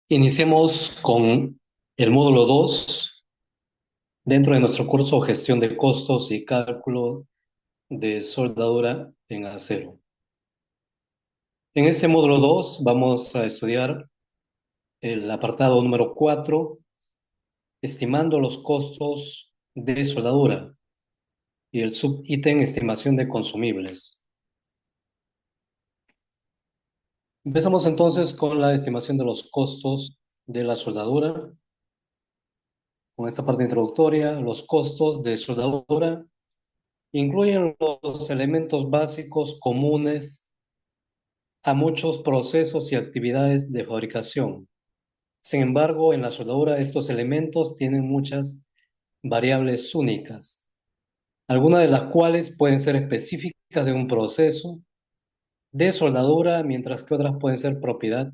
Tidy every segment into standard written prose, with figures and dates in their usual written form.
Iniciemos con el módulo 2 dentro de nuestro curso Gestión de Costos y Cálculo de Soldadura en Acero. En este módulo 2 vamos a estudiar el apartado número 4, estimando los costos de soldadura y el subítem estimación de consumibles. Empezamos entonces con la estimación de los costos de la soldadura. Con esta parte introductoria, los costos de soldadura incluyen los elementos básicos comunes a muchos procesos y actividades de fabricación. Sin embargo, en la soldadura estos elementos tienen muchas variables únicas, algunas de las cuales pueden ser específicas de un proceso de soldadura, mientras que otras pueden ser propiedad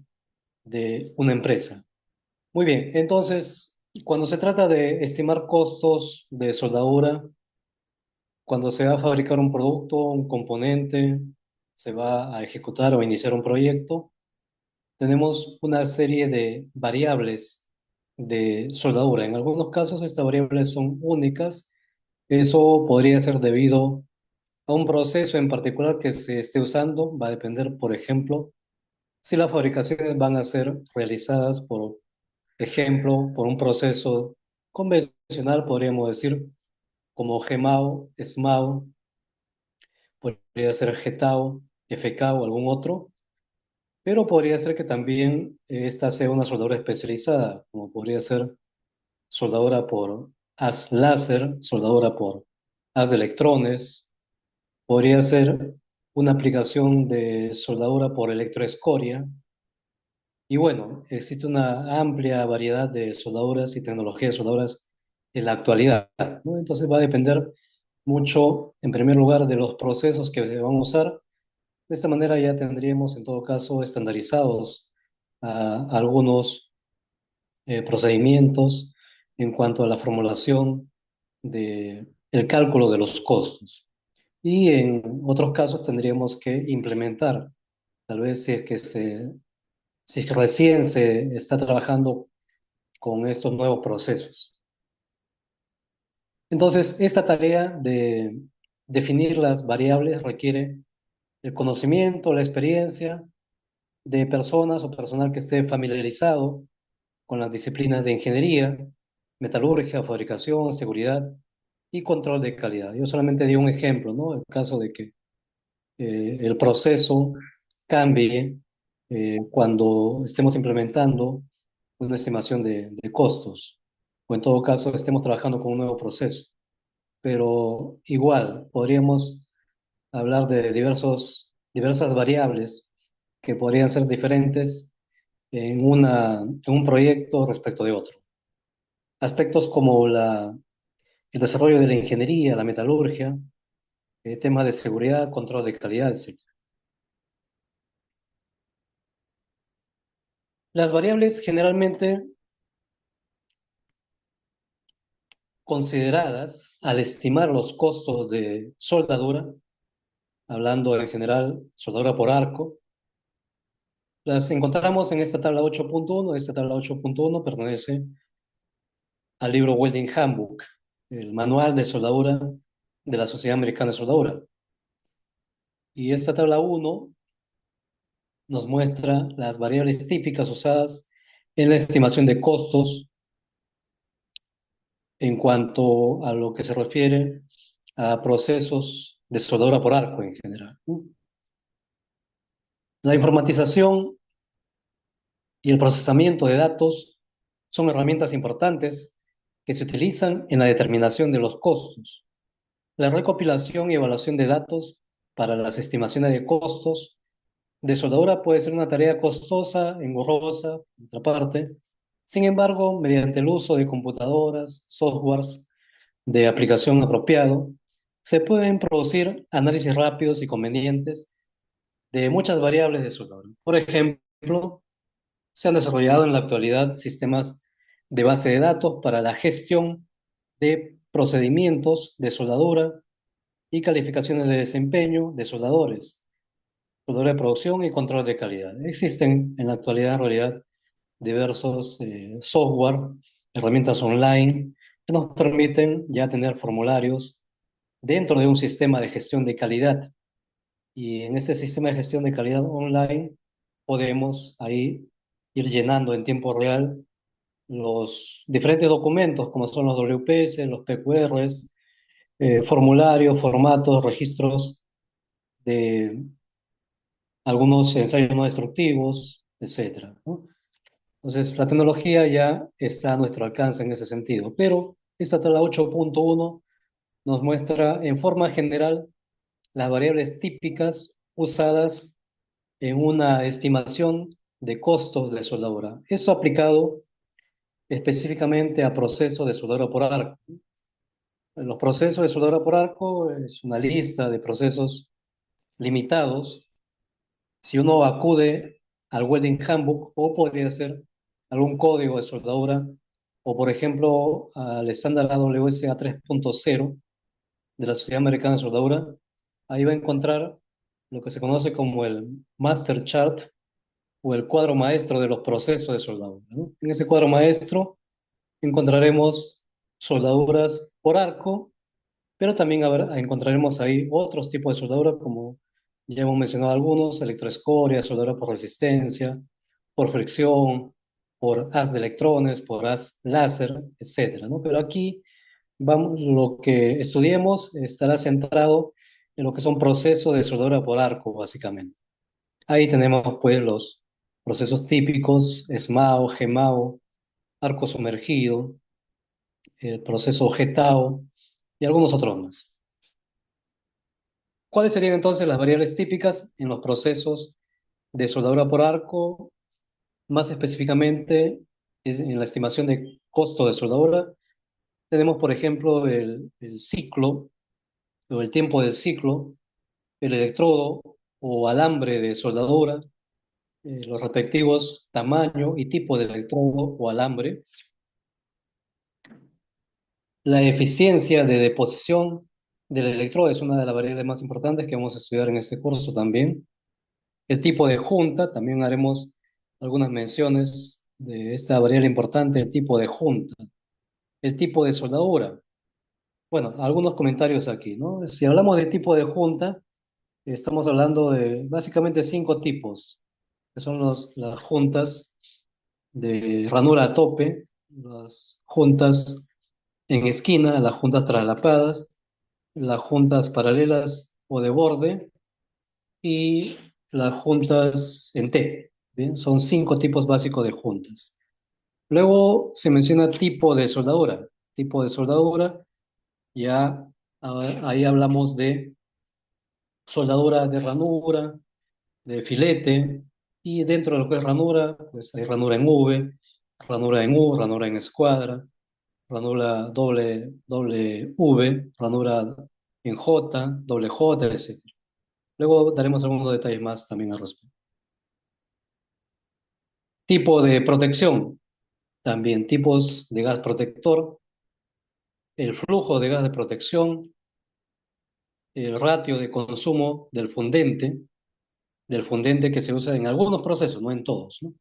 de una empresa. Muy bien, entonces, cuando se trata de estimar costos de soldadura, cuando se va a fabricar un producto, un componente, se va a ejecutar o iniciar un proyecto, tenemos una serie de variables de soldadura. En algunos casos estas variables son únicas. Eso podría ser debido a un proceso en particular que se esté usando. Va a depender, por ejemplo, si las fabricaciones van a ser realizadas, por ejemplo, por un proceso convencional, podríamos decir, como GEMAO, SMAO, podría ser GETAO, FK o algún otro, pero podría ser que también esta sea una soldadura especializada, como podría ser soldadura por haz láser, soldadura por haz de electrones, podría ser una aplicación de soldadura por electroescoria. Y bueno, existe una amplia variedad de soldaduras y tecnologías de soldaduras en la actualidad, ¿no? Entonces va a depender mucho, en primer lugar, de los procesos que se van a usar. De esta manera ya tendríamos, en todo caso, estandarizados algunos procedimientos en cuanto a la formulación de el cálculo de los costos. Y en otros casos tendríamos que implementar, tal vez si es que recién se está trabajando con estos nuevos procesos. Entonces, esta tarea de definir las variables requiere el conocimiento, la experiencia de personas o personal que esté familiarizado con las disciplinas de ingeniería, metalurgia, fabricación, seguridad y control de calidad. Yo solamente di un ejemplo, ¿no? El caso de que el proceso cambie cuando estemos implementando una estimación de costos, o en todo caso estemos trabajando con un nuevo proceso. Pero igual, podríamos hablar de diversas variables que podrían ser diferentes en un proyecto respecto de otro. Aspectos como el desarrollo de la ingeniería, la metalurgia, temas de seguridad, control de calidad, etc. Las variables generalmente consideradas al estimar los costos de soldadura, hablando en general soldadura por arco, las encontramos en esta tabla 8.1. Esta tabla 8.1 pertenece al libro Welding Handbook, el manual de soldadura de la Sociedad Americana de Soldadura. Y esta tabla 1 nos muestra las variables típicas usadas en la estimación de costos en cuanto a lo que se refiere a procesos de soldadura por arco en general. La informatización y el procesamiento de datos son herramientas importantes que se utilizan en la determinación de los costos. La recopilación y evaluación de datos para las estimaciones de costos de soldadura puede ser una tarea costosa, engorrosa, por otra parte. Sin embargo, mediante el uso de computadoras, softwares de aplicación apropiado, se pueden producir análisis rápidos y convenientes de muchas variables de soldadura. Por ejemplo, se han desarrollado en la actualidad sistemas de base de datos para la gestión de procedimientos de soldadura y calificaciones de desempeño de soldadores, soldadura de producción y control de calidad. Existen en la actualidad, en realidad, diversos software, herramientas online que nos permiten ya tener formularios dentro de un sistema de gestión de calidad. Y en ese sistema de gestión de calidad online podemos ahí ir llenando en tiempo real los diferentes documentos, como son los WPS, los PQRs, formularios, formatos, registros de algunos ensayos no destructivos, etcétera, ¿no? Entonces, la tecnología ya está a nuestro alcance en ese sentido, pero esta tabla 8.1 nos muestra en forma general las variables típicas usadas en una estimación de costos de soldadura. Esto aplicado específicamente a procesos de soldadura por arco. Los procesos de soldadura por arco es una lista de procesos limitados. Si uno acude al Welding Handbook o podría ser algún código de soldadura o, por ejemplo, al estándar AWS A 3.0 de la Sociedad Americana de Soldadura, ahí va a encontrar lo que se conoce como el Master Chart o el cuadro maestro de los procesos de soldadura, ¿no? En ese cuadro maestro encontraremos soldaduras por arco, pero también encontraremos ahí otros tipos de soldadura, como ya hemos mencionado algunos: electroescoria, soldadura por resistencia, por fricción, por haz de electrones, por haz láser, etcétera, ¿no? Pero aquí vamos, lo que estudiemos estará centrado en lo que son procesos de soldadura por arco, básicamente. Ahí tenemos pues los procesos típicos: SMAO, GEMAO, arco sumergido, el proceso GETAO y algunos otros más. ¿Cuáles serían entonces las variables típicas en los procesos de soldadura por arco? Más específicamente, en la estimación de costo de soldadura, tenemos, por ejemplo, el ciclo o el tiempo del ciclo, el electrodo o alambre de soldadura, los respectivos tamaño y tipo de electrodo o alambre, la eficiencia de deposición del electrodo es una de las variables más importantes que vamos a estudiar en este curso también. El tipo de junta, también haremos algunas menciones de esta variable importante: el tipo de junta. El tipo de soldadura. Bueno, algunos comentarios aquí, ¿no? Si hablamos de tipo de junta, estamos hablando de básicamente cinco tipos, que son las juntas de ranura a tope, las juntas en esquina, las juntas traslapadas, las juntas paralelas o de borde y las juntas en T. ¿Bien? Son cinco tipos básicos de juntas. Luego se menciona tipo de soldadura. Tipo de soldadura, ya ahí hablamos de soldadura de ranura, de filete, y dentro de lo que es ranura, pues hay ranura en V, ranura en U, ranura en escuadra, ranura doble V, ranura en J, doble J, etc. Luego daremos algunos detalles más también al respecto. Tipo de protección, también tipos de gas protector, el flujo de gas de protección, el ratio de consumo del fundente que se usa en algunos procesos, no en todos, ¿no?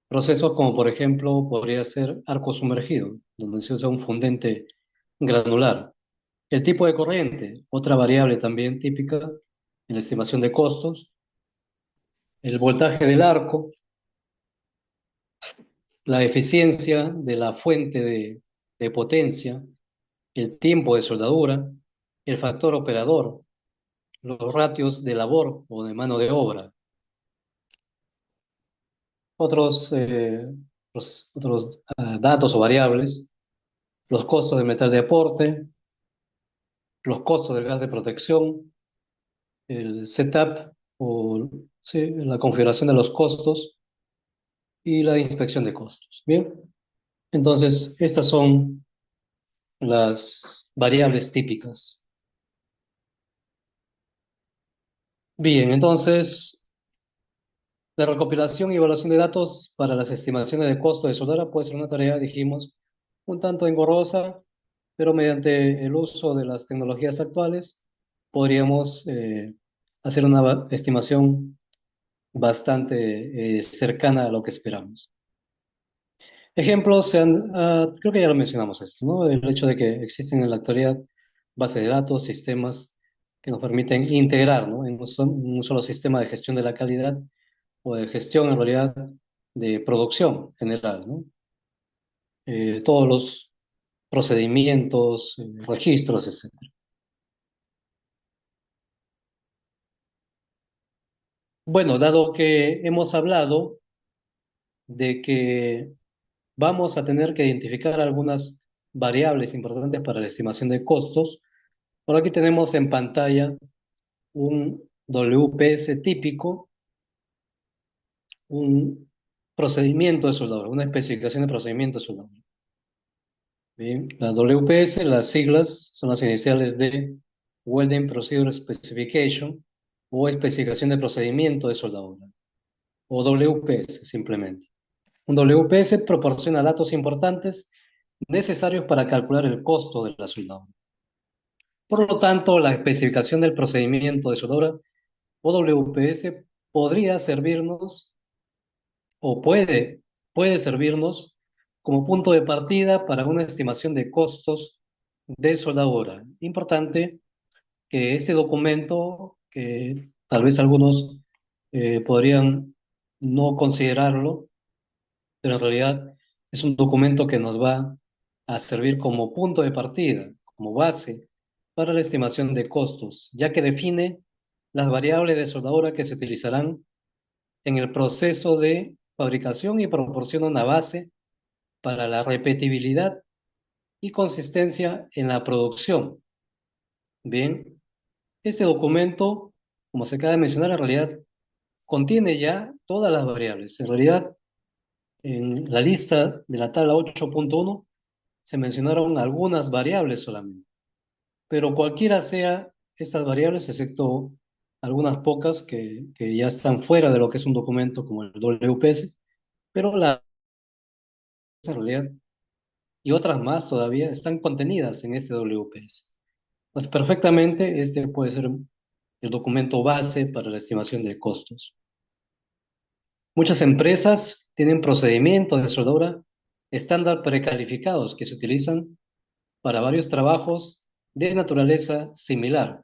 Procesos como, por ejemplo, podría ser arco sumergido, donde se usa un fundente granular. El tipo de corriente, otra variable también típica en la estimación de costos. El voltaje del arco, la eficiencia de la fuente de potencia, el tiempo de soldadura, el factor operador, los ratios de labor o de mano de obra. Otros datos o variables: los costos de metal de aporte, los costos del gas de protección, el setup o sí, la configuración de los costos y la inspección de costos. Bien, entonces estas son las variables típicas. Bien, entonces la recopilación y evaluación de datos para las estimaciones de costo de soldadura puede ser una tarea, dijimos, un tanto engorrosa, pero mediante el uso de las tecnologías actuales podríamos hacer una estimación bastante cercana a lo que esperamos. Ejemplos, creo que ya lo mencionamos esto, ¿no? El hecho de que existen en la actualidad bases de datos, sistemas que nos permiten integrar, ¿no? En un solo sistema de gestión de la calidad o de gestión, en realidad, de producción general, ¿no? Todos los procedimientos, registros, etc. Bueno, dado que hemos hablado de que vamos a tener que identificar algunas variables importantes para la estimación de costos, por aquí tenemos en pantalla un WPS típico, un procedimiento de soldadura, una especificación de procedimiento de soldadura. Bien, la WPS, las siglas son las iniciales de Welding Procedure Specification o especificación de procedimiento de soldadura, o WPS simplemente. Un WPS proporciona datos importantes necesarios para calcular el costo de la soldadura. Por lo tanto, la especificación del procedimiento de soldadura o WPS podría servirnos o puede servirnos como punto de partida para una estimación de costos de soldadura. Importante que ese documento, que tal vez algunos podrían no considerarlo, pero en realidad es un documento que nos va a servir como punto de partida, como base para la estimación de costos, ya que define las variables de soldadura que se utilizarán en el proceso de fabricación y proporciona una base para la repetibilidad y consistencia en la producción. Bien, este documento, como se acaba de mencionar, en realidad contiene ya todas las variables. En realidad, en la lista de la tabla 8.1 se mencionaron algunas variables solamente, pero cualquiera sea estas variables, excepto algunas pocas que ya están fuera de lo que es un documento como el WPS, pero la en realidad y otras más todavía están contenidas en este WPS. Pues perfectamente este puede ser el documento base para la estimación de costos. Muchas empresas tienen procedimientos de soldadura estándar precalificados que se utilizan para varios trabajos de naturaleza similar.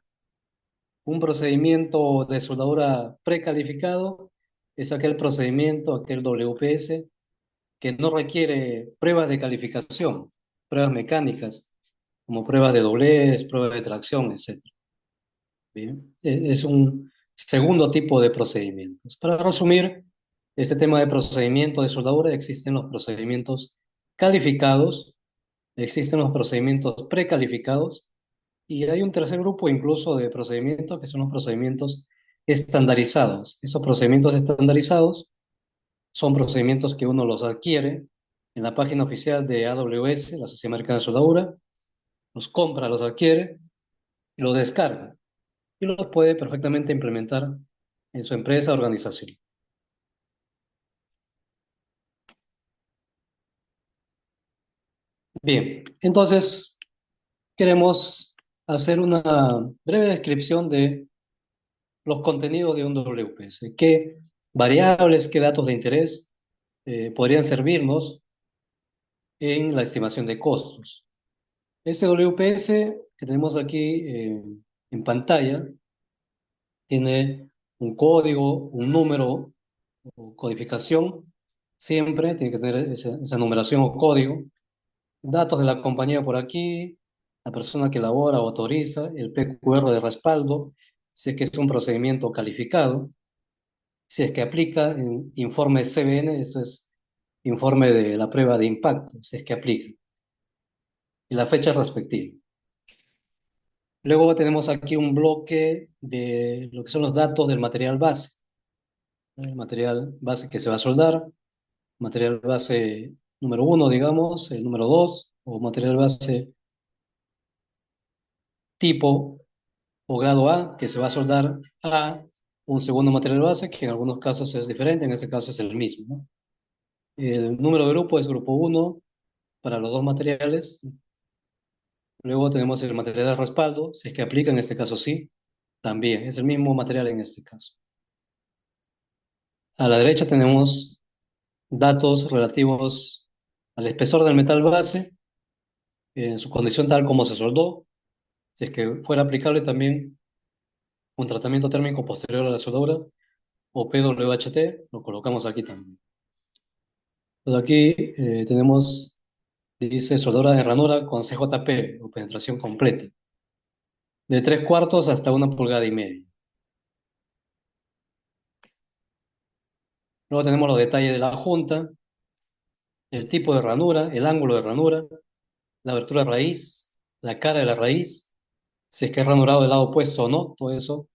Un procedimiento de soldadura precalificado es aquel procedimiento, aquel WPS, que no requiere pruebas de calificación, pruebas mecánicas, como pruebas de doblez, pruebas de tracción, etc. Bien, es un segundo tipo de procedimientos. Para resumir, este tema de procedimiento de soldadura, existen los procedimientos calificados, existen los procedimientos precalificados y hay un tercer grupo incluso de procedimientos que son los procedimientos estandarizados. Estos procedimientos estandarizados son procedimientos que uno los adquiere en la página oficial de AWS, la Sociedad Americana de Soldadura, los compra, los adquiere y los descarga y los puede perfectamente implementar en su empresa o organización. Bien, entonces queremos hacer una breve descripción de los contenidos de un WPS. ¿Qué variables, qué datos de interés podrían servirnos en la estimación de costos? Este WPS que tenemos aquí en pantalla tiene un código, un número o codificación. Siempre tiene que tener esa numeración o código. Datos de la compañía por aquí, la persona que elabora o autoriza, el PQR de respaldo, si es que es un procedimiento calificado, si es que aplica en informe CBN, esto es informe de la prueba de impacto, si es que aplica, y la fecha respectiva. Luego tenemos aquí un bloque de lo que son los datos del material base. El material base que se va a soldar, material base número uno, digamos, el número dos, o material base tipo o grado A, que se va a soldar a un segundo material base, que en algunos casos es diferente, en este caso es el mismo, ¿no? El número de grupo es grupo uno para los dos materiales. Luego tenemos el material de respaldo, si es que aplica, en este caso sí, también es el mismo material en este caso. A la derecha tenemos datos relativos al espesor del metal base, en su condición tal como se soldó, si es que fuera aplicable también un tratamiento térmico posterior a la soldadura o PWHT, lo colocamos aquí también. Entonces aquí tenemos, dice soldadura de ranura con CJP o penetración completa, de 3/4 hasta 1,5 pulgadas. Luego tenemos los detalles de la junta, el tipo de ranura, el ángulo de ranura, la abertura de raíz, la cara de la raíz, si es que es ranurado del lado opuesto o no, todo eso.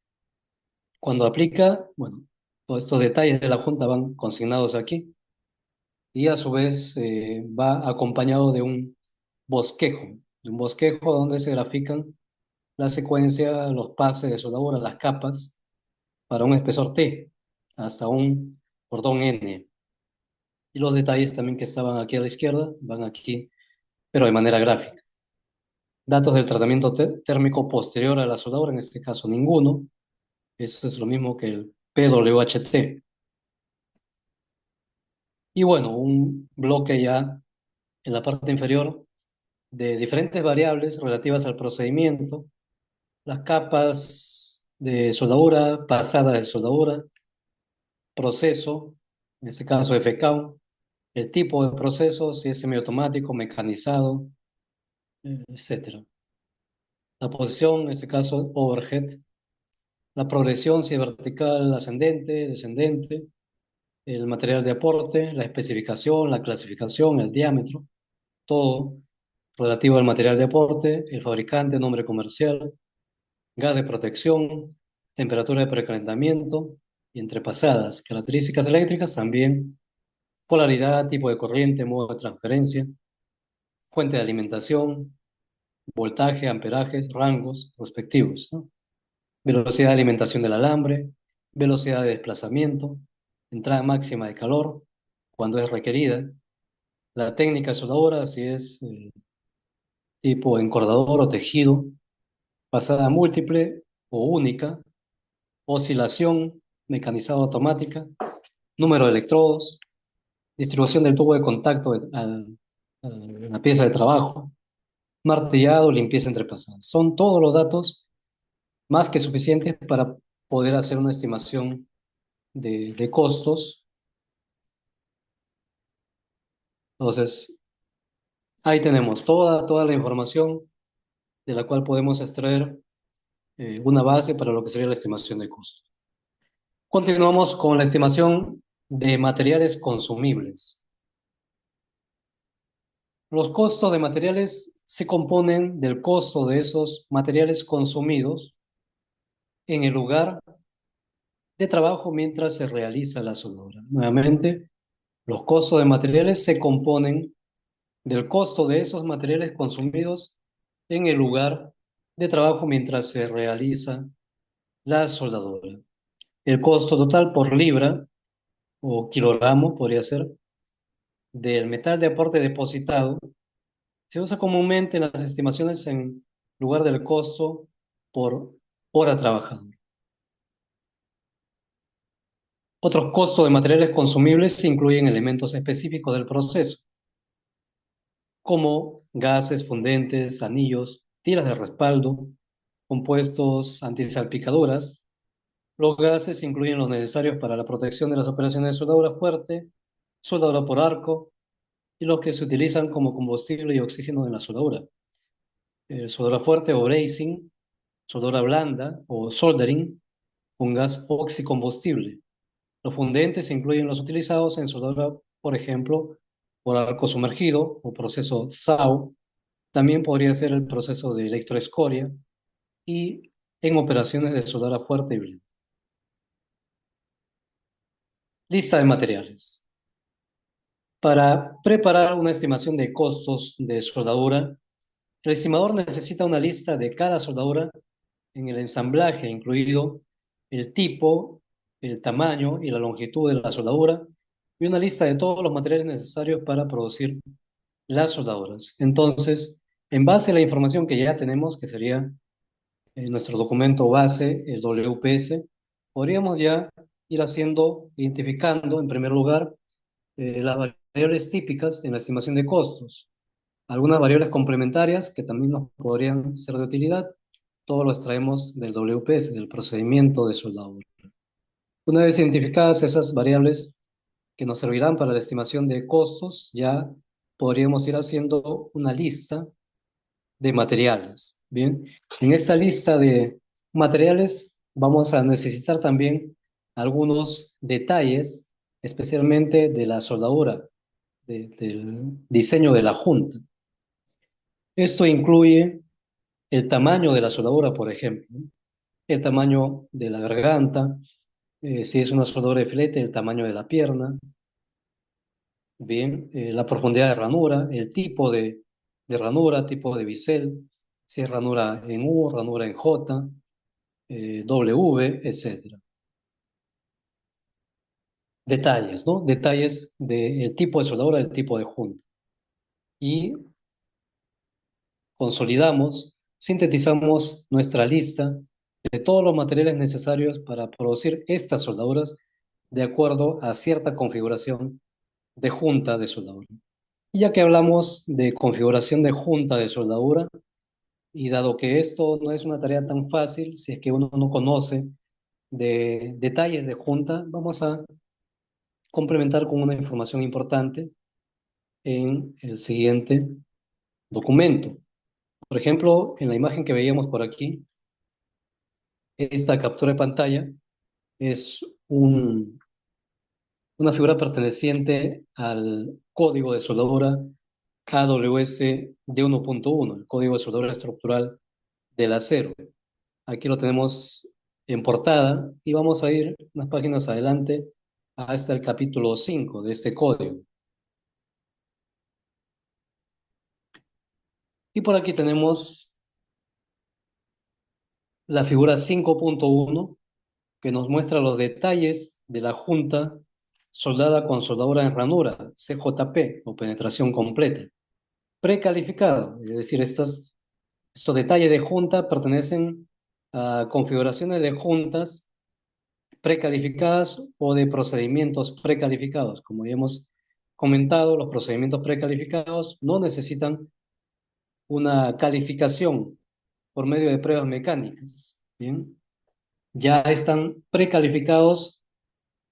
Cuando aplica, bueno, todos estos detalles de la junta van consignados aquí y a su vez va acompañado de un bosquejo donde se grafican la secuencia, los pases de soldadura, las capas para un espesor T hasta un cordón N. Y los detalles también que estaban aquí a la izquierda van aquí, pero de manera gráfica. Datos del tratamiento térmico posterior a la soldadura, en este caso ninguno. Eso es lo mismo que el PWHT. Y bueno, un bloque ya en la parte inferior de diferentes variables relativas al procedimiento, las capas de soldadura, pasadas de soldadura, proceso, en este caso FK, el tipo de proceso, si es semiautomático, mecanizado, etcétera. La posición, en este caso overhead, la progresión, si es vertical, ascendente, descendente, el material de aporte, la especificación, la clasificación, el diámetro, todo relativo al material de aporte, el fabricante, nombre comercial, gas de protección, temperatura de precalentamiento y entrepasadas, características eléctricas también, polaridad, tipo de corriente, modo de transferencia, fuente de alimentación, voltaje, amperajes, rangos respectivos, ¿no? Velocidad de alimentación del alambre, velocidad de desplazamiento, entrada máxima de calor cuando es requerida, la técnica soldadora, si es tipo encordador o tejido, pasada múltiple o única, oscilación mecanizada automática, número de electrodos, distribución del tubo de contacto a la pieza de trabajo, martillado, limpieza entrepasada. Son todos los datos más que suficientes para poder hacer una estimación de costos. Entonces, ahí tenemos toda la información de la cual podemos extraer una base para lo que sería la estimación de costos. Continuamos con la estimación de materiales consumibles. Los costos de materiales se componen del costo de esos materiales consumidos en el lugar de trabajo mientras se realiza la soldadura. Nuevamente, los costos de materiales se componen del costo de esos materiales consumidos en el lugar de trabajo mientras se realiza la soldadura. El costo total por libra o kilogramo podría ser del metal de aporte depositado se usa comúnmente en las estimaciones en lugar del costo por hora trabajada. Otros costos de materiales consumibles incluyen elementos específicos del proceso, como gases, fundentes, anillos, tiras de respaldo, compuestos antisalpicaduras. Los gases incluyen los necesarios para la protección de las operaciones de soldadura fuerte, soldadura por arco y los que se utilizan como combustible y oxígeno en la soldadura. Soldadura fuerte o brazing, soldadura blanda o soldering, un gas oxicombustible. Los fundentes incluyen los utilizados en soldadura, por ejemplo, por arco sumergido o proceso SAO. También podría ser el proceso de electroescoria y en operaciones de soldadura fuerte y blanda. Lista de materiales. Para preparar una estimación de costos de soldadura, el estimador necesita una lista de cada soldadura en el ensamblaje, incluido el tipo, el tamaño y la longitud de la soldadura, y una lista de todos los materiales necesarios para producir las soldaduras. Entonces, en base a la información que ya tenemos, que sería nuestro documento base, el WPS, podríamos ya ir haciendo, identificando en primer lugar las variables típicas en la estimación de costos, algunas variables complementarias que también nos podrían ser de utilidad. Todo lo extraemos del WPS, del procedimiento de soldadura. Una vez identificadas esas variables que nos servirán para la estimación de costos, ya podríamos ir haciendo una lista de materiales. Bien, en esta lista de materiales vamos a necesitar también algunos detalles, especialmente de la soldadura, del diseño de la junta. Esto incluye el tamaño de la soldadura, por ejemplo, el tamaño de la garganta, si es una soldadura de filete, el tamaño de la pierna, bien, la profundidad de ranura, el tipo de ranura, tipo de bisel, si es ranura en U, ranura en J, W, etcétera. Detalles, ¿no? Detalles del tipo de soldadura, del tipo de junta. Y consolidamos, sintetizamos nuestra lista de todos los materiales necesarios para producir estas soldaduras de acuerdo a cierta configuración de junta de soldadura. Y ya que hablamos de configuración de junta de soldadura, y dado que esto no es una tarea tan fácil, si es que uno no conoce de detalles de junta, vamos a complementar con una información importante en el siguiente documento. Por ejemplo, en la imagen que veíamos por aquí, esta captura de pantalla es una figura perteneciente al código de soldadura AWS D1.1, el código de soldadura estructural del acero. Aquí lo tenemos en portada y vamos a ir unas páginas adelante hasta el capítulo 5 de este código. Y por aquí tenemos la figura 5.1 que nos muestra los detalles de la junta soldada con soldadura en ranura, CJP o penetración completa, precalificado, es decir, estos detalles de junta pertenecen a configuraciones de juntas precalificadas o de procedimientos precalificados. Como ya hemos comentado, los procedimientos precalificados no necesitan una calificación por medio de pruebas mecánicas. Bien, ya están precalificados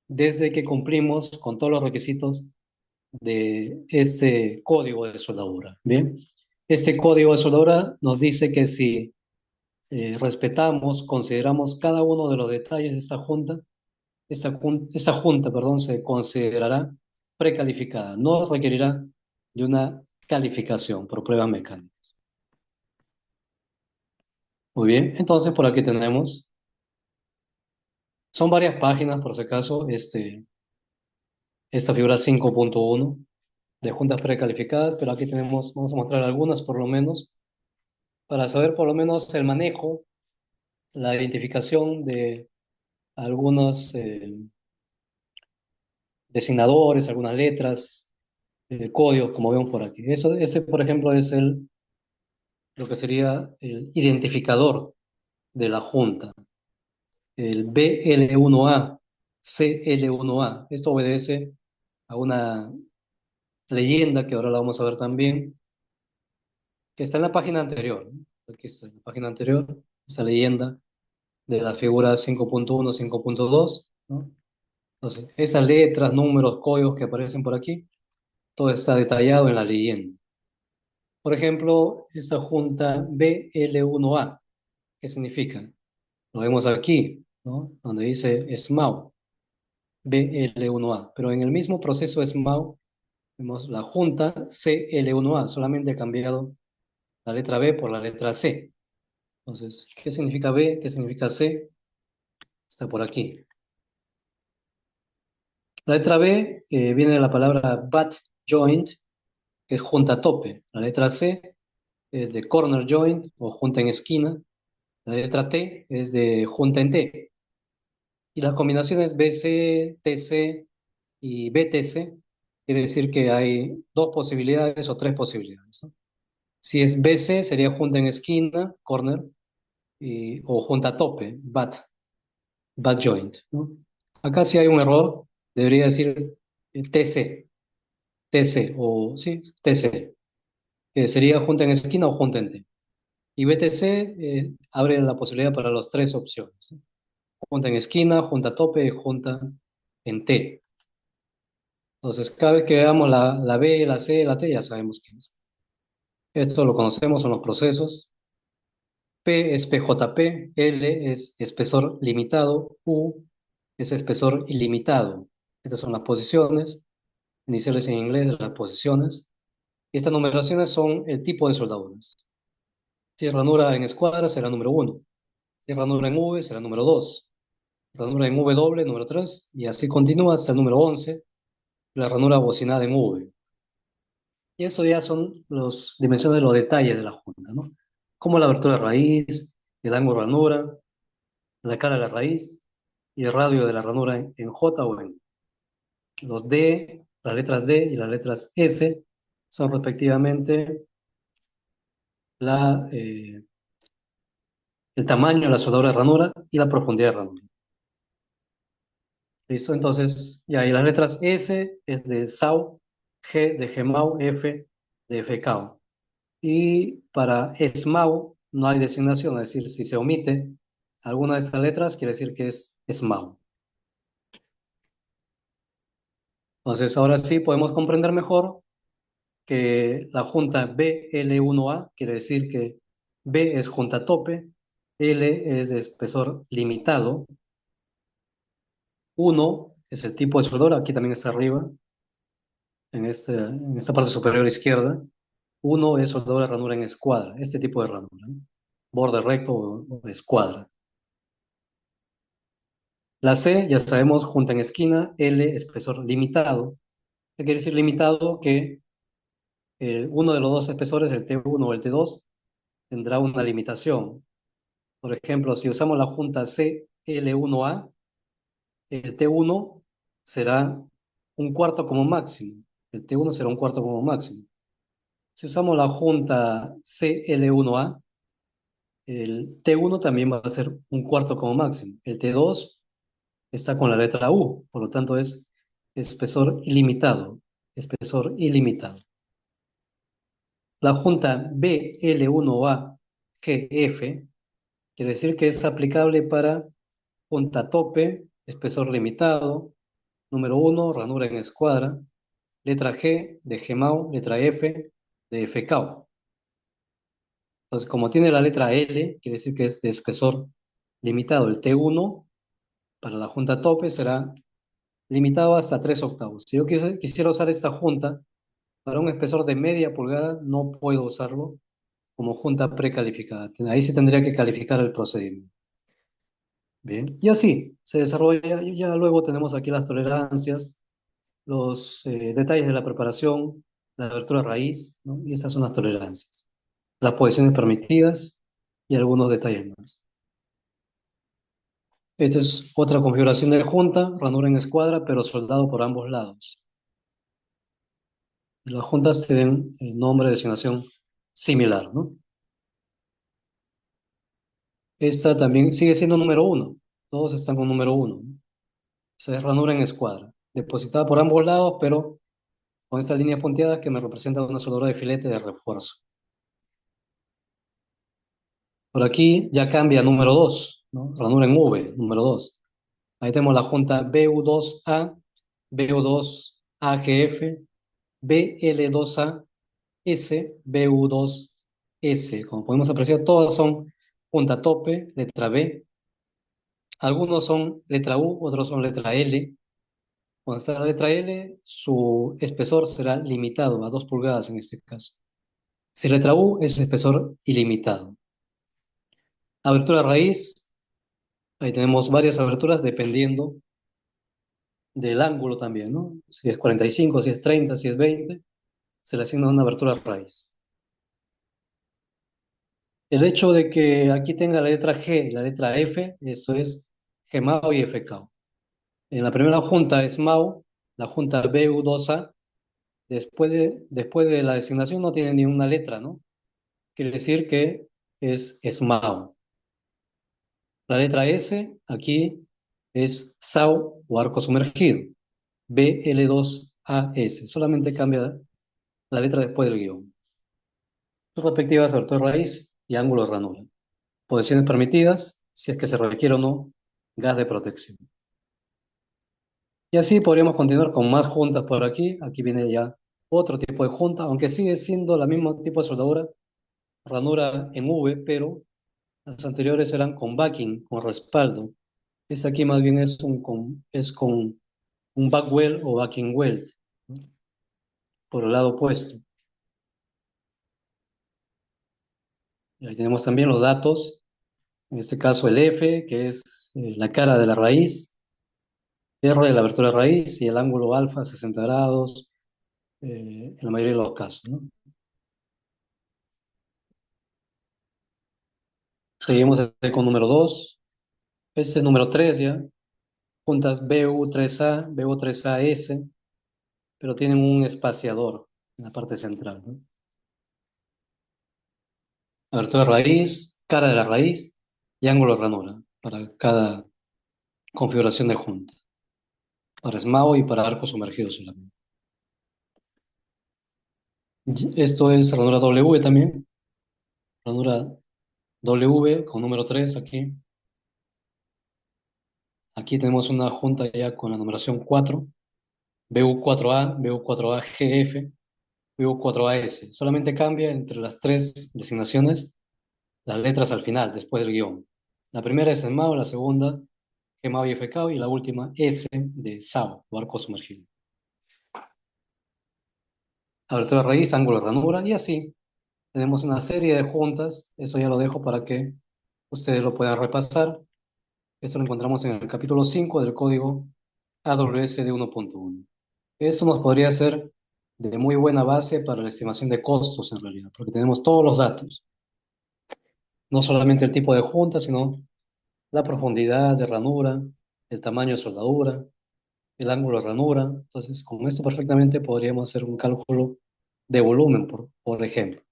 desde que cumplimos con todos los requisitos de este código de soldadura. Bien, este código de soldadura nos dice que si respetamos, consideramos cada uno de los detalles de esta junta, perdón, se considerará precalificada, no requerirá de una calificación por pruebas mecánicas. Muy bien, entonces por aquí tenemos, son varias páginas por si acaso, esta figura 5.1 de juntas precalificadas, pero aquí tenemos, vamos a mostrar algunas por lo menos, para saber por lo menos el manejo, la identificación de algunos designadores, algunas letras, códigos, como vemos por aquí. Ese, por ejemplo, es lo que sería el identificador de la junta, el BL1A, CL1A. Esto obedece a una leyenda que ahora la vamos a ver también, que está en la página anterior, ¿no? Aquí está, en la página anterior, esta leyenda de la figura 5.1, 5.2, ¿no? Entonces, esas letras, números, códigos que aparecen por aquí, todo está detallado en la leyenda. Por ejemplo, esta junta BL1A, ¿qué significa? Lo vemos aquí, ¿no? Donde dice SMAU, BL1A. Pero en el mismo proceso SMAU, vemos la junta CL1A, solamente ha cambiado la letra B por la letra C. Entonces, ¿qué significa B? ¿Qué significa C? Está por aquí. La letra B viene de la palabra butt joint, que es junta tope. La letra C es de corner joint o junta en esquina. La letra T es de junta en T. Y las combinaciones BC, TC y BTC quiere decir que hay dos posibilidades o tres posibilidades, ¿no? Si es BC sería junta en esquina, corner, o junta tope, butt joint, ¿no? Acá si hay un error, debería decir TC, TC, o sí, TC, que sería junta en esquina o junta en T. Y BTC abre la posibilidad para las tres opciones, ¿no? Junta en esquina, junta a tope y junta en T. Entonces, cada vez que veamos la B, la C, la T, ya sabemos qué es. Esto lo conocemos, son los procesos. P es PJP, L es espesor limitado, U es espesor ilimitado. Estas son las posiciones, iniciales en inglés de las posiciones. Y estas numeraciones son el tipo de soldaduras. Si es ranura en escuadra, será número uno. Si es ranura en V, será número 2. Ranura en W, número 3. Y así continúa hasta el número 11, la ranura bocinada en V. Y eso ya son las dimensiones de los detalles de la junta, ¿no? Como la abertura de raíz, el ángulo de ranura, la cara de la raíz y el radio de la ranura en J o en los D, las letras D y las letras S son respectivamente la, el tamaño de la soldadura de ranura y la profundidad de ranura. ¿Listo? Entonces, ya, y las letras S es de SAU, G de GMAU, F de FKO. Y para SMAU no hay designación, es decir, si se omite alguna de estas letras, quiere decir que es SMAU. Entonces, ahora sí podemos comprender mejor que la junta BL1A quiere decir que B es junta tope, L es de espesor limitado, 1 es el tipo de soldadura, aquí también está arriba, en esta parte superior izquierda. 1 es soldadura de ranura en escuadra, este tipo de ranura, ¿no? Borde recto o escuadra. La C, ya sabemos, junta en esquina, L, espesor limitado. ¿Qué quiere decir limitado? Que uno de los dos espesores, el T1 o el T2, tendrá una limitación. Por ejemplo, si usamos la junta CL1A, el T1 será un cuarto como máximo. El T1 será un cuarto como máximo. Si usamos la junta CL1A, el T1 también va a ser un cuarto como máximo. El T2 está con la letra U, por lo tanto es espesor ilimitado. Espesor ilimitado. La junta BL1A GF quiere decir que es aplicable para junta tope, espesor limitado, número 1, ranura en escuadra, letra G de GMAO, letra F de FKO. Entonces, como tiene la letra L, quiere decir que es de espesor limitado. El T1 para la junta tope será limitado hasta 3 octavos. Si yo quisiera usar esta junta para un espesor de media pulgada, no puedo usarlo como junta precalificada. Ahí se tendría que calificar el procedimiento. Bien, y así se desarrolla. Ya luego tenemos aquí las tolerancias, los detalles de la preparación, la abertura raíz, ¿no? Y esas son las tolerancias, las posiciones permitidas y algunos detalles más. Esta es otra configuración de junta, ranura en escuadra, pero soldado por ambos lados. Las juntas tienen nombre de designación similar, ¿no? Esta también sigue siendo número uno. Todos están con número uno, ¿no? Esa es ranura en escuadra, depositada por ambos lados, pero con esta línea punteada que me representa una soldadura de filete de refuerzo. Por aquí ya cambia número 2, ¿no? Ranura en V, número 2. Ahí tenemos la junta BU2A, BU2AGF, BL2A, S, BU2S. Como podemos apreciar, todas son junta tope, letra B. Algunos son letra U, otros son letra L. Cuando está la letra L, su espesor será limitado a 2 pulgadas en este caso. Si letra U es espesor ilimitado. Abertura raíz, ahí tenemos varias aberturas dependiendo del ángulo también, ¿no? Si es 45, si es 30, si es 20, se le asigna una abertura raíz. El hecho de que aquí tenga la letra G y la letra F, eso es GMAO y FKO. En la primera junta es MAO, la junta BU2A, después de la designación no tiene ni una letra, ¿no? Quiere decir que es SMAO. La letra S aquí es SAO o arco sumergido. AS. Solamente cambia la letra después del guión. Sus respectivas abertura de raíz y ángulo de ranura. Posiciones permitidas, si es que se requiere o no, gas de protección. Y así podríamos continuar con más juntas por aquí. Aquí viene ya otro tipo de junta, aunque sigue siendo la mismo tipo de soldadura, ranura en V, pero las anteriores eran con backing, con respaldo. Esta aquí más bien es con un back weld o backing weld, ¿no? Por el lado opuesto. Y ahí tenemos también los datos, en este caso el F, que es la cara de la raíz, R de la abertura de raíz y el ángulo alfa 60 grados, en la mayoría de los casos, ¿no? Seguimos ahí con número 2. Este es número 3 ya. Juntas BU3A, BU3AS, pero tienen un espaciador en la parte central, ¿no? Abertura de raíz, cara de la raíz y ángulo de ranura para cada configuración de junta. Para SMAO y para arco sumergido solamente. Esto es ranura W también. Ranura W con número 3 aquí. Aquí tenemos una junta ya con la numeración 4. BU4A, BU4A GF, BU4AS. Solamente cambia entre las tres designaciones las letras al final, después del guión. La primera es SMAO, la segunda GMAO y FKO y la última S de SAO, o arco sumergido. Abertura de raíz, ángulo de ranura y así. Tenemos una serie de juntas, eso ya lo dejo para que ustedes lo puedan repasar. Esto lo encontramos en el capítulo 5 del código AWS de 1.1. Esto nos podría ser de muy buena base para la estimación de costos en realidad, porque tenemos todos los datos, no solamente el tipo de junta, sino la profundidad de ranura, el tamaño de soldadura, el ángulo de ranura. Entonces, con esto perfectamente podríamos hacer un cálculo de volumen, por ejemplo.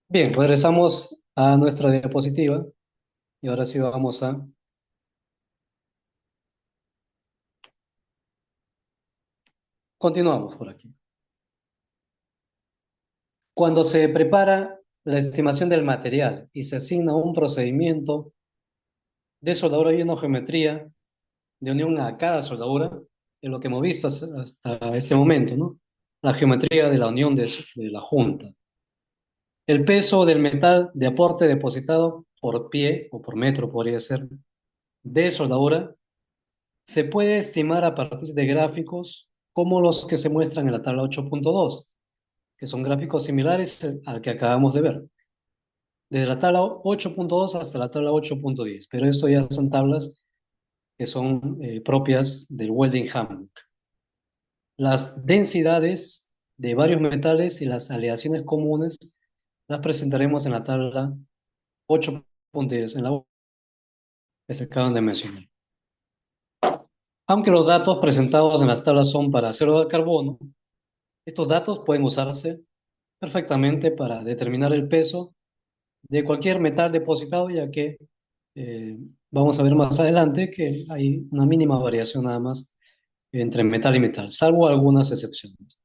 Bien, regresamos a nuestra diapositiva y ahora sí vamos a continuamos por aquí. Cuando se prepara la estimación del material y se asigna un procedimiento de soldadura y una geometría de unión a cada soldadura, en lo que hemos visto hasta este momento, ¿no? La geometría de la unión de la junta. El peso del metal de aporte depositado por pie o por metro, podría ser, de soldadura, se puede estimar a partir de gráficos como los que se muestran en la tabla 8.2, que son gráficos similares al que acabamos de ver, desde la tabla 8.2 hasta la tabla 8.10, pero esto ya son tablas que son propias del Welding Handbook. Las densidades de varios metales y las aleaciones comunes las presentaremos en la tabla 8.10, en la que se acaban de mencionar. Aunque los datos presentados en las tablas son para acero de carbono, estos datos pueden usarse perfectamente para determinar el peso de cualquier metal depositado, ya que eh, vamos a ver más adelante que hay una mínima variación nada más entre metal y metal, salvo algunas excepciones.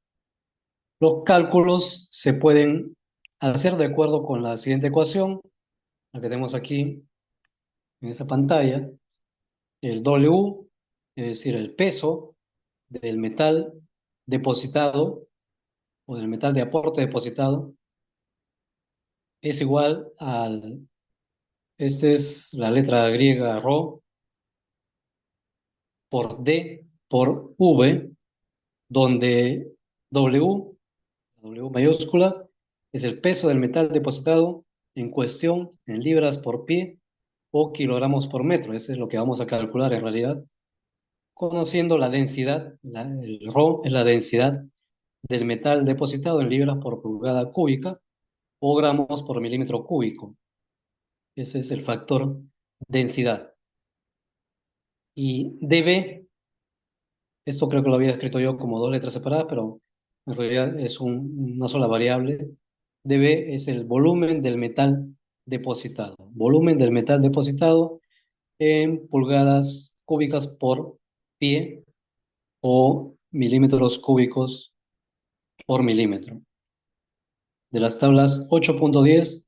Los cálculos se pueden hacer de acuerdo con la siguiente ecuación, la que tenemos aquí en esta pantalla. El W, es decir, el peso del metal depositado o del metal de aporte depositado, es igual al, esta es la letra griega Rho, por D por V, donde W mayúscula, es el peso del metal depositado en cuestión en libras por pie o kilogramos por metro. Eso es lo que vamos a calcular en realidad, conociendo la densidad, el Rho es la densidad del metal depositado en libras por pulgada cúbica o gramos por milímetro cúbico. Ese es el factor densidad. Y dB, esto creo que lo había escrito yo como dos letras separadas, pero en realidad es una sola variable. dB es el volumen del metal depositado. Volumen del metal depositado en pulgadas cúbicas por pie o milímetros cúbicos por milímetro. De las tablas 8.10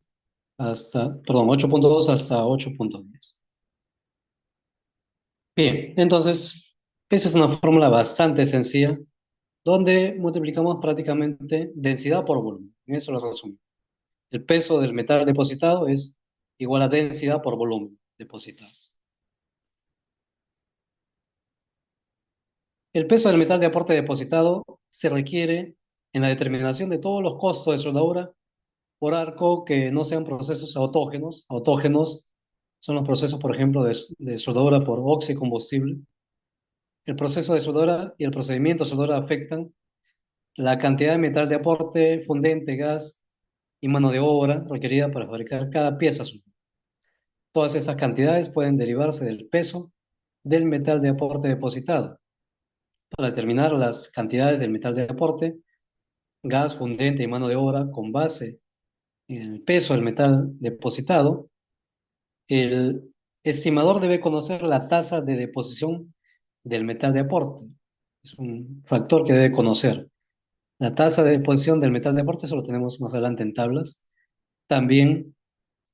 hasta, perdón, 8.2 hasta 8.10. Bien, entonces, esa es una fórmula bastante sencilla, donde multiplicamos prácticamente densidad por volumen. En eso lo resumo. El peso del metal depositado es igual a densidad por volumen depositado. El peso del metal de aporte depositado se requiere en la determinación de todos los costos de soldadura por arco que no sean procesos autógenos. Autógenos son los procesos, por ejemplo, de soldadura por óxido combustible. El proceso de soldadura y el procedimiento de soldadura afectan la cantidad de metal de aporte, fundente, gas y mano de obra requerida para fabricar cada pieza soldada. Todas esas cantidades pueden derivarse del peso del metal de aporte depositado. Para determinar las cantidades del metal de aporte, gas, fundente y mano de obra con base en el peso del metal depositado, el estimador debe conocer la tasa de deposición del metal de aporte. Es un factor que debe conocer. La tasa de deposición del metal de aporte, eso lo tenemos más adelante en tablas. También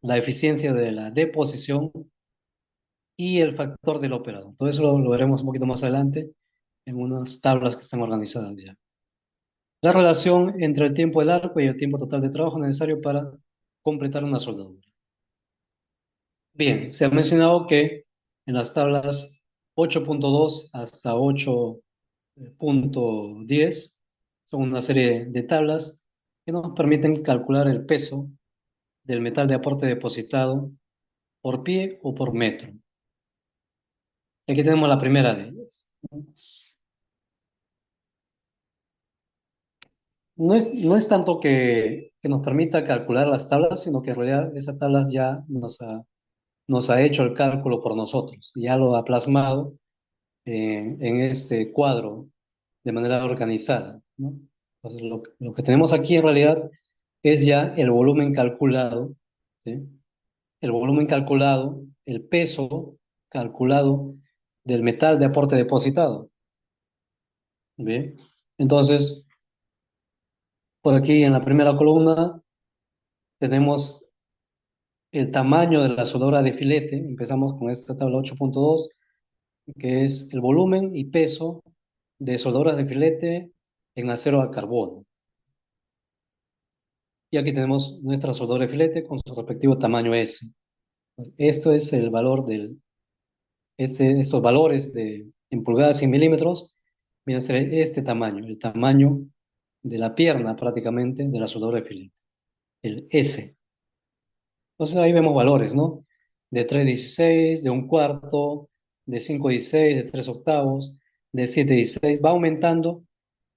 la eficiencia de la deposición y el factor del operado. Todo eso lo veremos un poquito más adelante en unas tablas que están organizadas ya. La relación entre el tiempo del arco y el tiempo total de trabajo necesario para completar una soldadura. Bien, se ha mencionado que en las tablas 8.2 hasta 8.10 son una serie de tablas que nos permiten calcular el peso del metal de aporte depositado por pie o por metro. Aquí tenemos la primera de ellas. No es tanto que nos permita calcular las tablas, sino que en realidad esa tabla ya nos ha hecho el cálculo por nosotros, ya lo ha plasmado en este cuadro de manera organizada, ¿no? Entonces, lo que tenemos aquí en realidad es ya el volumen calculado, ¿sí? El volumen calculado, el peso calculado del metal de aporte depositado. Bien, entonces, por aquí en la primera columna tenemos el tamaño de la soldadura de filete. Empezamos con esta tabla 8.2, que es el volumen y peso de soldaduras de filete en acero al carbono. Y aquí tenemos nuestra soldadura de filete con su respectivo tamaño S. Esto es el valor estos valores en pulgadas y milímetros, viene a ser este tamaño, el tamaño de la pierna prácticamente de la soldadura de filete, el S. Entonces ahí vemos valores, ¿no? De 3,16, de un cuarto, de 5,16, de 3 octavos, de 7,16. Va aumentando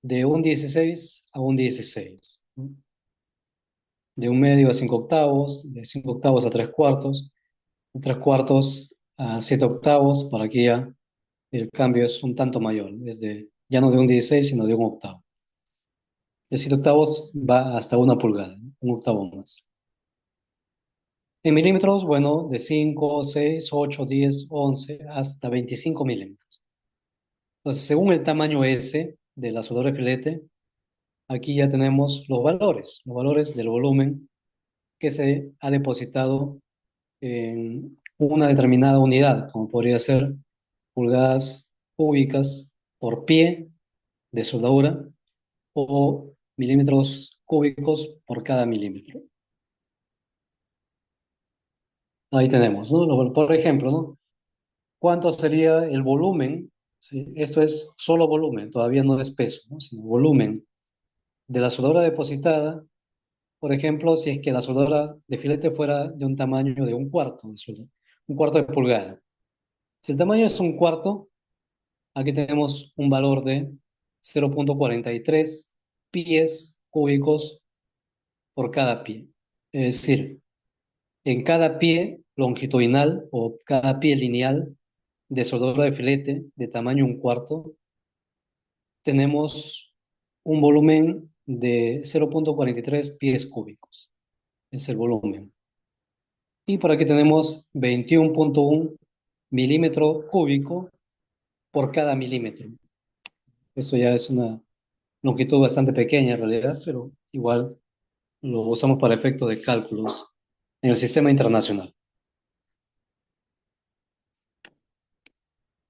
de un 16 a un 16, ¿no? De un medio a 5 octavos, de 5 octavos a 3 cuartos, de 3 cuartos a 7 octavos. Para aquí ya el cambio es un tanto mayor, ya no de un 16, sino de un octavo. De 7 octavos va hasta una pulgada, ¿no? Un octavo más. En milímetros, bueno, de 5, 6, 8, 10, 11, hasta 25 milímetros. Entonces, según el tamaño S de la soldadura de filete, aquí ya tenemos los valores del volumen que se ha depositado en una determinada unidad, como podría ser pulgadas cúbicas por pie de soldadura o milímetros cúbicos por cada milímetro. Ahí tenemos, ¿no? Por ejemplo, ¿no? ¿Cuánto sería el volumen? ¿Sí? Esto es solo volumen, todavía no es peso, ¿no? Sino volumen de la soldadura depositada. Por ejemplo, si es que la soldadura de filete fuera de un tamaño de un cuarto de soldadura, un cuarto de pulgada. Si el tamaño es un cuarto, aquí tenemos un valor de 0,43 pies cúbicos por cada pie. Es decir, en cada pie longitudinal o cada pie lineal de soldadura de filete de tamaño un cuarto, tenemos un volumen de 0,43 pies cúbicos. Es el volumen. Y por aquí tenemos 21,1 milímetro cúbico por cada milímetro. Esto ya es una longitud bastante pequeña en realidad, pero igual lo usamos para efectos de cálculos en el sistema internacional.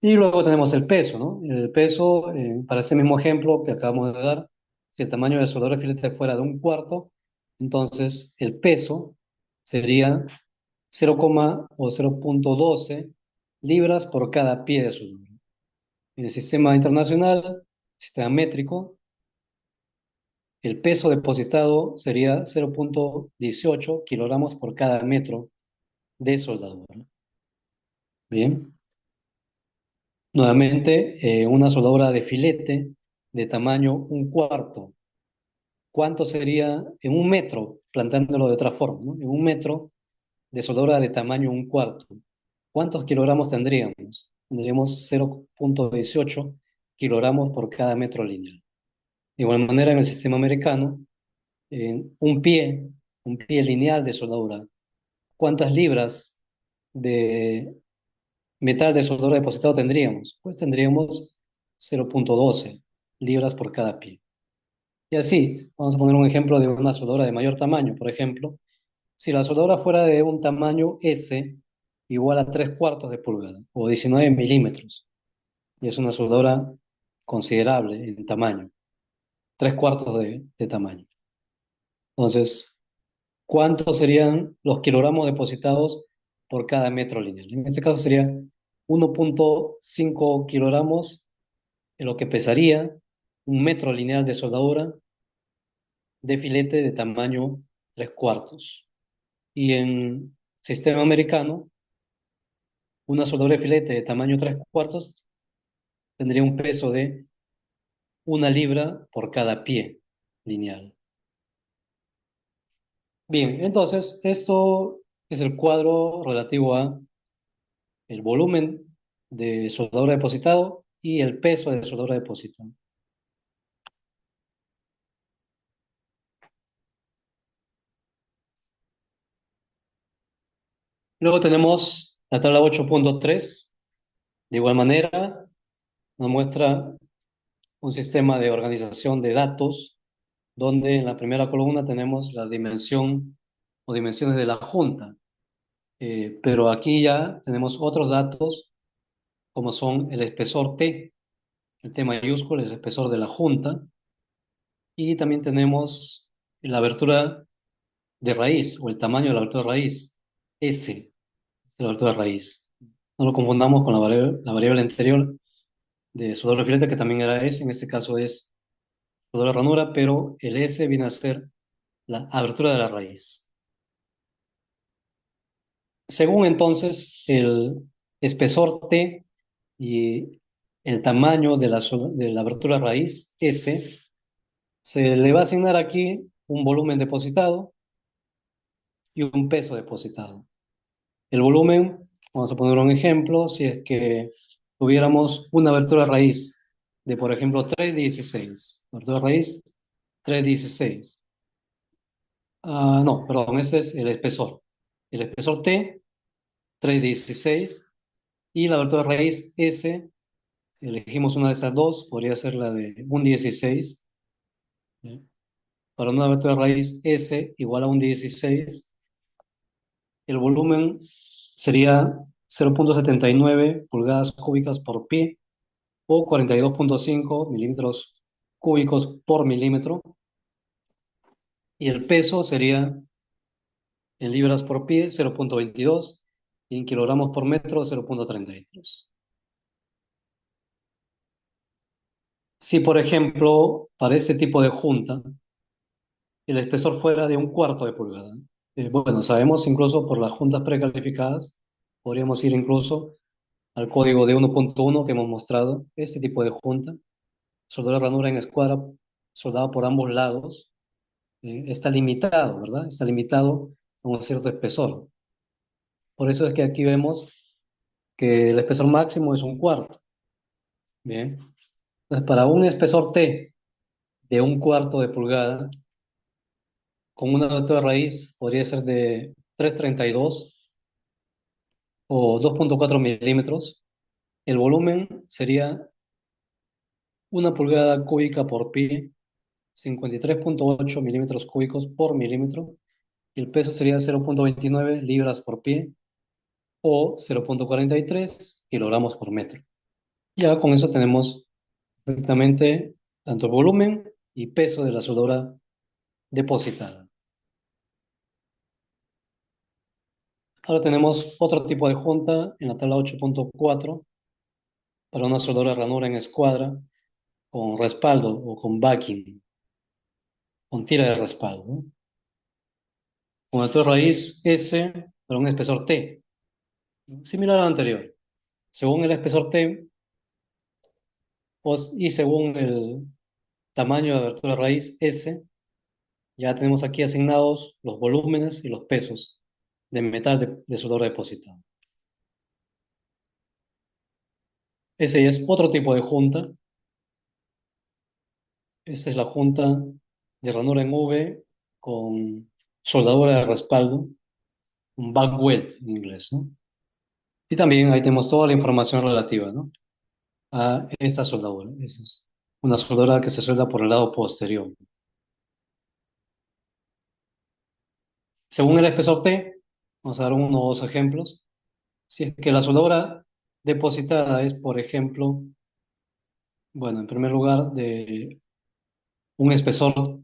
Y luego tenemos el peso, ¿no? El peso, para este mismo ejemplo que acabamos de dar, si el tamaño del soldador de filete fuera de un cuarto, entonces el peso sería 0,12 libras por cada pie de soldadura. En el sistema internacional, sistema métrico, el peso depositado sería 0,18 kilogramos por cada metro de soldadura. Bien, nuevamente, una soldadura de filete de tamaño un cuarto. ¿Cuánto sería en un metro, planteándolo de otra forma, ¿no? En un metro de soldadura de tamaño un cuarto? ¿Cuántos kilogramos tendríamos? Tendríamos 0,18 kilogramos por cada metro lineal. De igual manera, en el sistema americano, un pie lineal de soldadura, ¿cuántas libras de metal de soldadura depositado tendríamos? Pues tendríamos 0,12 libras por cada pie. Y así, vamos a poner un ejemplo de una soldadura de mayor tamaño. Por ejemplo, si la soldadura fuera de un tamaño S igual a 3 cuartos de pulgada o 19 milímetros, y es una soldadura considerable en tamaño, 3 cuartos de tamaño. Entonces, ¿cuántos serían los kilogramos depositados por cada metro lineal? En este caso sería 1,5 kilogramos en lo que pesaría un metro lineal de soldadura de filete de tamaño 3 cuartos. Y en sistema americano, una soldadura de filete de tamaño 3 cuartos tendría un peso de 1 libra por cada pie lineal. Bien, entonces esto es el cuadro relativo a el volumen de soldadura depositado y el peso de soldadura depositado. Luego tenemos la tabla 8,3. De igual manera, nos muestra un sistema de organización de datos donde en la primera columna tenemos la dimensión o dimensiones de la junta. Pero aquí ya tenemos otros datos como son el espesor T, el T mayúsculo, el espesor de la junta, y también tenemos la abertura de raíz o el tamaño de la abertura de raíz, S, la abertura de raíz. No lo confundamos con la variable anterior de soldadura filete, que también era S, en este caso es soldadura de ranura, pero el S viene a ser la abertura de la raíz. Según entonces el espesor T y el tamaño de la abertura de raíz S, se le va a asignar aquí un volumen depositado y un peso depositado. El volumen, vamos a poner un ejemplo, si es que tuviéramos una abertura de raíz de, por ejemplo, 3,16. Abertura de raíz 3,16. No, perdón, ese es el espesor. El espesor T, 3,16. Y la abertura de raíz S, elegimos una de esas dos, podría ser la de un 16. ¿eh? Para una abertura de raíz S igual a un 16, el volumen sería 0,79 pulgadas cúbicas por pie o 42,5 milímetros cúbicos por milímetro. Y el peso sería en libras por pie 0,22 y en kilogramos por metro 0,33. Si, por ejemplo, para este tipo de junta, el espesor fuera de un cuarto de pulgada, bueno, sabemos incluso por las juntas precalificadas, podríamos ir incluso al código de 1,1 que hemos mostrado, este tipo de junta, soldadura de ranura en escuadra, soldado por ambos lados, está limitado, ¿verdad? Está limitado a un cierto espesor. Por eso es que aquí vemos que el espesor máximo es un cuarto. Bien. Entonces, para un espesor T de un cuarto de pulgada, con una altura de raíz podría ser de 3,32 o 2,4 milímetros, el volumen sería Una pulgada cúbica por pie, 53,8 milímetros cúbicos por milímetro, y el peso sería 0,29 libras por pie o 0,43 kilogramos por metro. Ya con eso tenemos perfectamente tanto el volumen y peso de la soldadura depositada. Ahora tenemos otro tipo de junta en la tabla 8,4 para una soldadura de ranura en escuadra con respaldo o con backing, con tira de respaldo, ¿no? Con altura raíz S para un espesor T, similar al anterior. Según el espesor T y según el tamaño de abertura raíz S, ya tenemos aquí asignados los volúmenes y los pesos de metal de soldadura depositada. Ese ya es otro tipo de junta. Esta es la junta de ranura en V con soldadura de respaldo, un back weld en inglés, ¿no? Y también ahí tenemos toda la información relativa, ¿no?, a esta soldadura. Esa es una soldadura que se suelda por el lado posterior. Según el espesor T, vamos a dar uno o dos ejemplos. Si es que la soldadura depositada es, por ejemplo, bueno, en primer lugar, de un espesor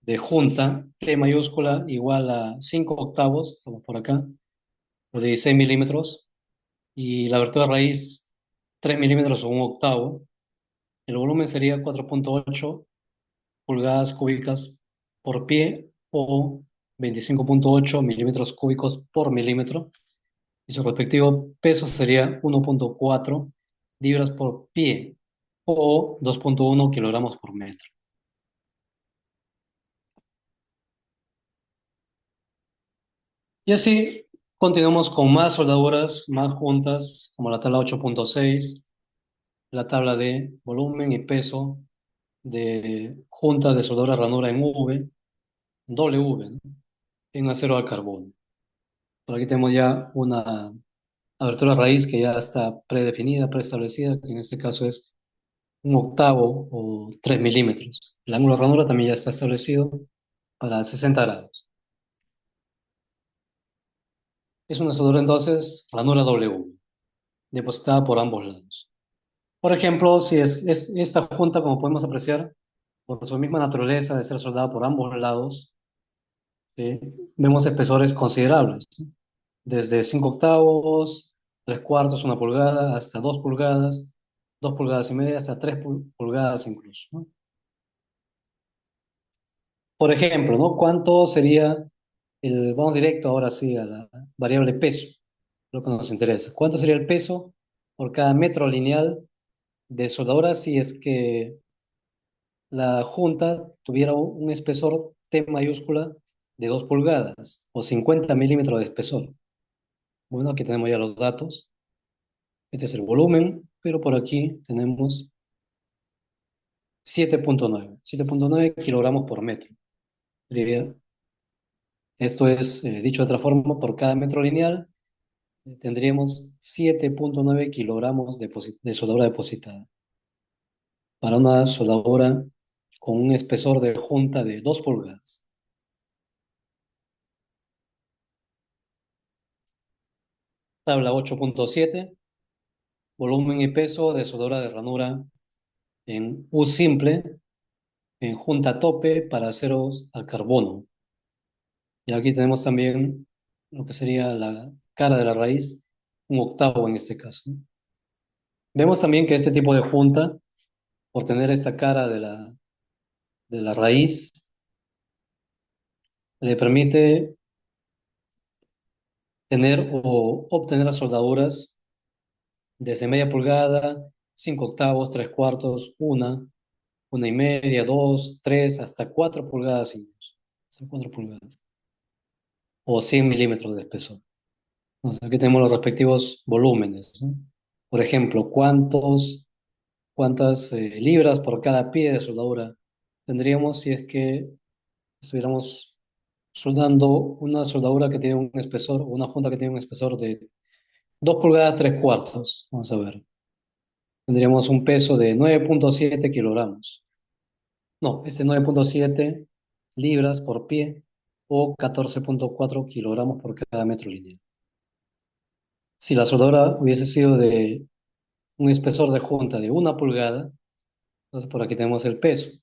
de junta, T mayúscula igual a 5 octavos, estamos por acá, o de 16 milímetros, y la abertura de raíz 3 milímetros o un octavo, el volumen sería 4,8 pulgadas cúbicas por pie o 25,8 milímetros cúbicos por milímetro, y su respectivo peso sería 1,4 libras por pie o 2,1 kilogramos por metro. Y así continuamos con más soldaduras, más juntas, como la tabla 8,6, la tabla de volumen y peso de junta de soldadura ranura en V, doble V, ¿no?, en acero al carbono. Por aquí tenemos ya una abertura raíz que ya está predefinida, preestablecida, que en este caso es un octavo o 3 milímetros. El ángulo de ranura también ya está establecido para 60 grados. Es una soldadura entonces ranura W, depositada por ambos lados. Por ejemplo, si es esta junta, como podemos apreciar, por su misma naturaleza de ser soldada por ambos lados, ¿sí?, vemos espesores considerables, ¿sí?, desde 5 octavos, 3 cuartos, 1 pulgada, hasta 2 pulgadas, 2,5 pulgadas, hasta 3 pulgadas incluso, ¿no? Por ejemplo, ¿no?, ¿cuánto sería vamos directo ahora sí a la variable peso, lo que nos interesa? ¿Cuánto sería el peso por cada metro lineal de soldadura si es que la junta tuviera un espesor T mayúscula de 2 pulgadas o 50 milímetros de espesor? Bueno, aquí tenemos ya los datos. Este es el volumen, pero por aquí tenemos 7,9 kilogramos por metro. Sería- Esto es, dicho de otra forma, por cada metro lineal tendríamos 7,9 kilogramos de soldadura depositada para una soldadura con un espesor de junta de 2 pulgadas. Tabla 8,7, volumen y peso de soldadura de ranura en U simple, en junta tope para aceros al carbono. Y aquí tenemos también lo que sería la cara de la raíz, un octavo en este caso. Vemos también que este tipo de junta, por tener esta cara de la raíz, le permite tener o obtener las soldaduras desde media pulgada, 5 octavos, 3 cuartos, 1,5, 2, 3, hasta 4 pulgadas incluso, hasta 4 pulgadas, o 100 milímetros de espesor. Entonces, aquí tenemos los respectivos volúmenes, ¿no? Por ejemplo, cuántas libras por cada pie de soldadura tendríamos si es que estuviéramos soldando una soldadura que tiene un espesor, o una junta que tiene un espesor de 2 pulgadas, 3 cuartos. Vamos a ver. tendríamos un peso de 9.7 kilogramos. No, 9.7 libras por pie o 14.4 kilogramos por cada metro lineal. Si la soldadura hubiese sido de un espesor de junta de 1 pulgada, entonces por aquí tenemos el peso.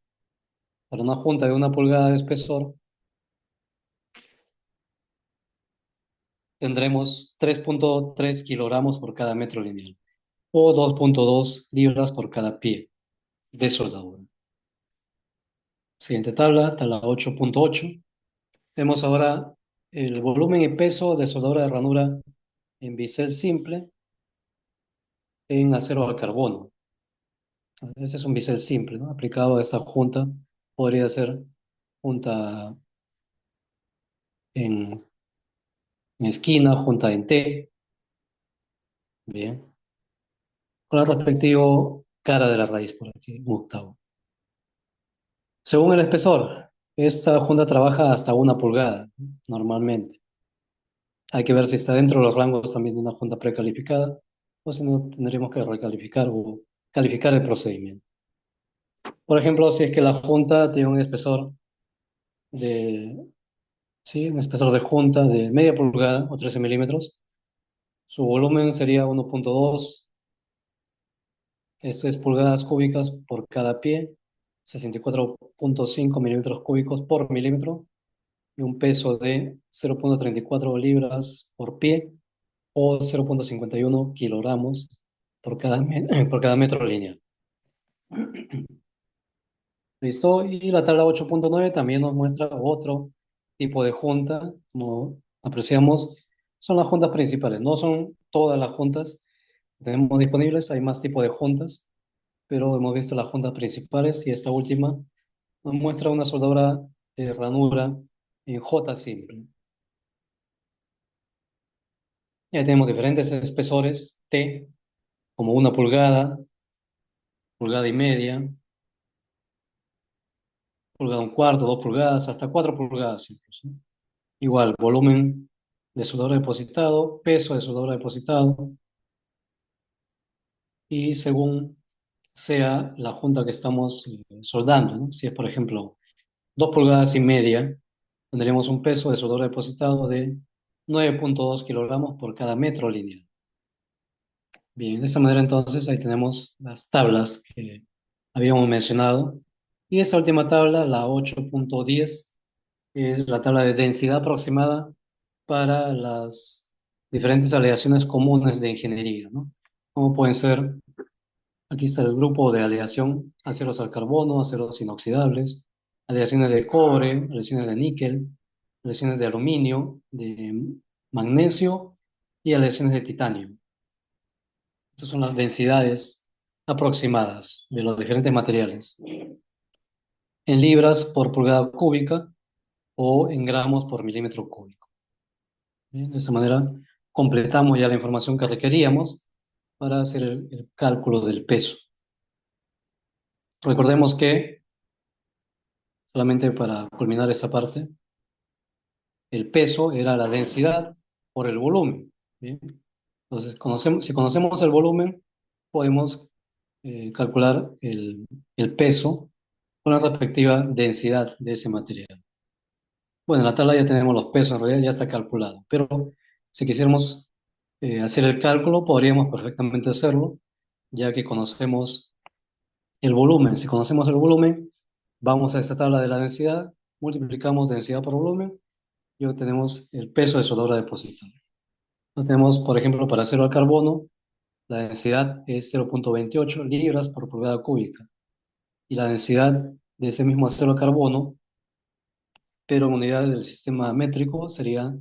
Para una junta de 1 pulgada de espesor, tendremos 3.3 kilogramos por cada metro lineal o 2.2 libras por cada pie de soldadura. Siguiente tabla, tabla 8.8. Vemos ahora el volumen y peso de soldadura de ranura en bisel simple en acero al carbono. Este es un bisel simple, ¿no? Aplicado a esta junta, podría ser junta en esquina, junta en T, bien, con el respectivo cara de la raíz por aquí, un octavo. Según el espesor, esta junta trabaja hasta 1 pulgada, normalmente. Hay que ver si está dentro de los rangos también de una junta precalificada, o si no, tendríamos que recalificar o calificar el procedimiento. Por ejemplo, si es que la junta tiene un espesor de, sí, un espesor de junta de media pulgada o 13 milímetros, su volumen sería 1.2, esto es pulgadas cúbicas por cada pie, 64.5 milímetros cúbicos por milímetro, y un peso de 0.34 libras por pie o 0.51 kilogramos por cada metro lineal. ¿Listo? Y la tabla 8.9 también nos muestra otro tipo de junta, como apreciamos, son las juntas principales, no son todas las juntas que tenemos disponibles, hay más tipos de juntas, pero hemos visto las juntas principales y esta última nos muestra una soldadura de ranura en J simple. Ya tenemos diferentes espesores T, como 1 pulgada, pulgada y media, pulgada un cuarto, 2 pulgadas, hasta 4 pulgadas incluso. Igual, volumen de soldadura depositado, peso de soldadura depositado y según sea la junta que estamos soldando, ¿no? Si es, por ejemplo, 2 pulgadas y media, tendríamos un peso de soldadura depositado de 9.2 kilogramos por cada metro lineal. Bien, de esta manera entonces ahí tenemos las tablas que habíamos mencionado. Y esta última tabla, la 8.10, es la tabla de densidad aproximada para las diferentes aleaciones comunes de ingeniería, ¿no? Como pueden ser, aquí está el grupo de aleación aceros al carbono, aceros inoxidables, aleaciones de cobre, aleaciones de níquel, aleaciones de aluminio, de magnesio y aleaciones de titanio. Estas son las densidades aproximadas de los diferentes materiales en libras por pulgada cúbica o en gramos por milímetro cúbico. Bien, de esta manera completamos ya la información que requeríamos para hacer el cálculo del peso. Recordemos que, solamente para culminar esta parte, el peso era la densidad por el volumen. ¿Bien? Entonces, si conocemos el volumen, podemos calcular el peso con la respectiva densidad de ese material. Bueno, en la tabla ya tenemos los pesos, en realidad ya está calculado, pero si quisiéramos hacer el cálculo, podríamos perfectamente hacerlo, ya que conocemos el volumen. Si conocemos el volumen, vamos a esta tabla de la densidad, multiplicamos densidad por volumen y obtenemos el peso de soldadura depositada. Entonces tenemos, por ejemplo, para acero al carbono, la densidad es 0.28 libras por pulgada cúbica y la densidad de ese mismo acero al carbono, pero en unidades del sistema métrico, sería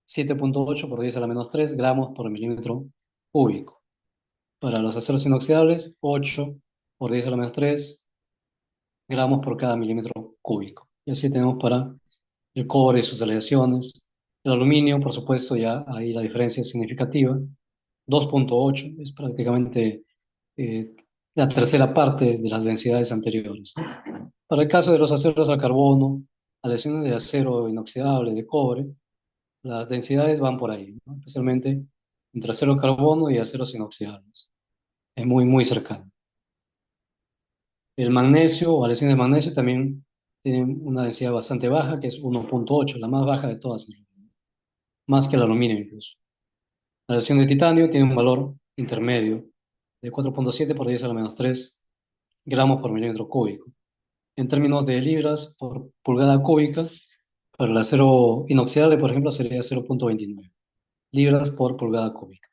7.8 por 10 a la menos 3 gramos por milímetro cúbico. Para los aceros inoxidables, 8 por 10 a la menos 3 gramos por cada milímetro cúbico. Y así tenemos para el cobre y sus aleaciones. El aluminio, por supuesto, ya ahí la diferencia es significativa. 2.8 es prácticamente eh, la tercera parte de las densidades anteriores, ¿no? Para el caso de los aceros al carbono, aleaciones de acero inoxidable, de cobre, las densidades van por ahí, ¿no? Especialmente entre acero al carbono y aceros inoxidables. es muy, muy cercano. El magnesio o aleaciones de magnesio también tienen una densidad bastante baja, que es 1,8, la más baja de todas, más que el aluminio incluso. La aleación de titanio tiene un valor intermedio de 4,7 por 10 a la menos 3 gramos por milímetro cúbico. En términos de libras por pulgada cúbica, para el acero inoxidable, por ejemplo, sería 0,29 libras por pulgada cúbica.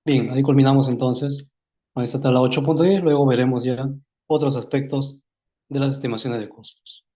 Bien, ahí culminamos entonces con esta tabla 8,10. Luego veremos ya otros aspectos de las estimaciones de costos.